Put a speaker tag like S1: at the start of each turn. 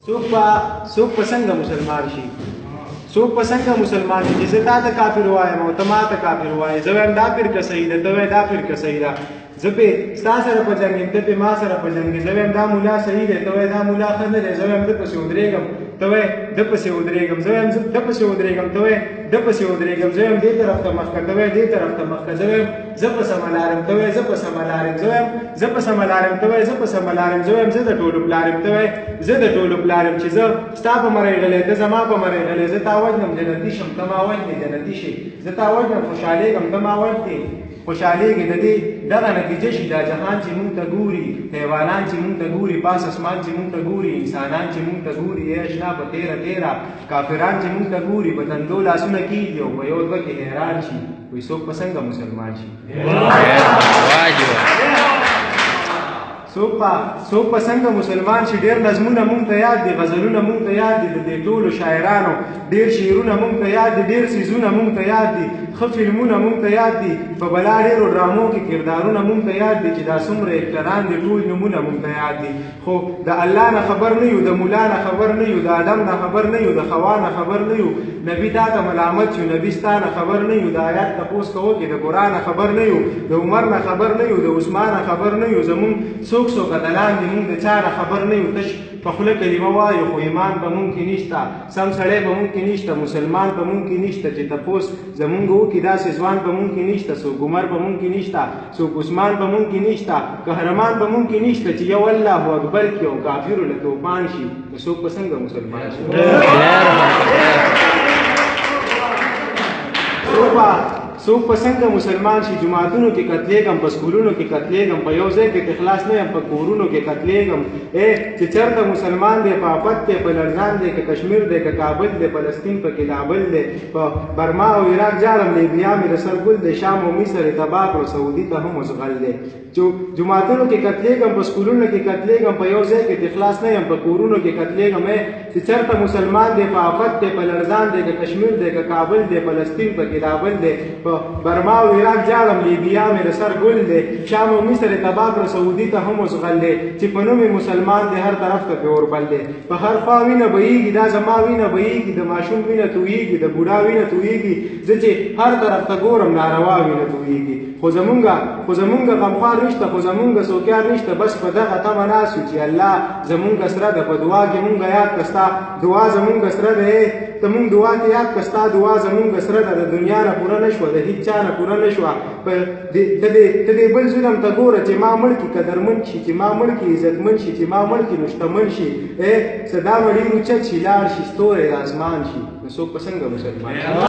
S1: څوک په څنګه مسلمان شي څوک په څنګه مسلمان شي چې زه تا ته کافر وایم او ته ما ته کافر وایې زه وایم دا فرقه صحیح ده ته وایې دا فرقه صحیح ده زه پې ستا سره په جنګ یم ته پې ما سره په جنګ یې زه وایم دا ملا صحیح دی ته وایې دا ملا ښه نه دی زه وایم ده پسې ودرېږم ته وایې ده پسې ودرېږم زه وایم ده پسې ودرېږم ته وایې ده پسې ودرېږم زه وایم دې طرف ته مخ کړه ته وایې دې طرف ته مخ کړه زه وایم زه په سمه لار یم ته وایې زه په سمه لار یم زه وایم زه په سمه لار یم ته وایې زه په سمه لار یم زه وایم زه د ټولو پلار یم ته وایې زه د ټولو پلار یم چې زه ستا په مرۍ غلی ته زما په مرۍ غلی زه تا وژنم جنتي شم ته ما وژنې جنتي شي زه تا وژنم خوشحالېږم ته ما وژنې خوشحالېږي د دې دغه نتیجه شي دا جهان چې مونږ ته ګوري حیوانان چې مونږ ته ګوري پاس اسمان چې مونږ ته ګوري انسانان چې مونږ ته ګوري ای اشنا په تیره تیره کافران چې مونږ ته ګوري په تندو لاسونه کېږي او په یو دوه کې حیران شي وایي څوک په څنګه مسلمان شي څوک په څنګه مسلمان شي ډېر نظمونه مونږ ته یاد دي غزلونه مونږ ته یاد دي د دې ټولو شاعرانو ډېر شعرونه مونږ ته یاد دي ډېر څیزونه مونږ ته یاد دي ښه فلمونه مونږ ته یاد دي په بلا ډېرو ډرامو کې کردارونه مونږ ته یاد دي چې دا څومره اکټران دي ټول نومونه مونږ ته یاد دي خو د الله نه خبر نه یو د مولا نه خبر نه یو د آدم نه خبر نه یو د حوا نه خبر نه یو نبي تا ته ملامت یو نبي ستا نه خبر نه یو د آیات تپوس کوو کې د قرآن نه خبر نه یو د عمر نه خبر نه یو د عثمان نه خبر نه یو زمونږ څوک اتلان دي مونږ د چا نه خبر نه یو تش په خوله کلمه وایو خو ایمان په مونږ کې نشته سم سړی په مونږ کې نشته مسلمان په مونږ کې نشته چې تپوس زمونږ وکړي داسې ځوان په مونږ کې نشته څوک عمر په مونږ کې نشته څوک عثمان په مونږ کې نشته قهرمان په مونږ کې نشته چې یو الله اکبر کې او کافرو له توپان شي نو څوک په څنګه مسلمان شي څوک په څنګه مسلمان شي جماعتونو کې قتلېږم په سکولونو کې قتلېږم په یو ځای کې اخلاص نه یم په کورونو کې قتلېږم چې چېرته مسلمان دی په افت دی په لړزان دی که کشمیر دی که کابل دی فلسطین پکې لابل دی په برما او عراق جاړم لیبیا مې د سر ګل دی شام او مصر یې تباه کړو سعودي ته هم اوسغل دی جماعتونو کې قتلېږم په سکولونو کې قتلېږم په یو ځای کې اخلاص نه یم په کورونو کې قتلېږم چې چېرته مسلمان دی په افت دی په لړزان دی که کشمیر دی که کابل دی فلسطین پکې لابل دی برما او عراق جاړم لیبیا مې د سر ګل دی شام او مصر یې تباه کړو سعودي ته هم اوسغل دی چې په نوم مسلمان دی هر طرف ته پې اوربل دی په هر خوا وینه بهیږي دا زما وینه بهیږي د ماشوم وینه تویږي د بوډا وینه تویږي زه چې هر طرف ته ګورم ناروا وینه تویږي خو زمونږ غمخوار نشته خو زمونږ څوکیار نشته بس په دغه تمه ناست یو چې الله زمونږ سره ده په دعا کې مونږ یاد کړه ستا دعا زمونږ سره ده ته مونږ دعا کې یاد کړه ستا دعا زمونږ سره ده د دنیا نه پوره نه شوه د هېڅ چا نه پوره نه شوه ته دې بل ظلم ته ګوره چې ما مړ کړي قدرمن شي چې ما مړ کړي عزتمن شي چې ما مړ کړي نو شتمن شي صدا به ډېر اوچت شي لاړ شي ستوری د اسمان شي نو څوک په څنګه مسلمان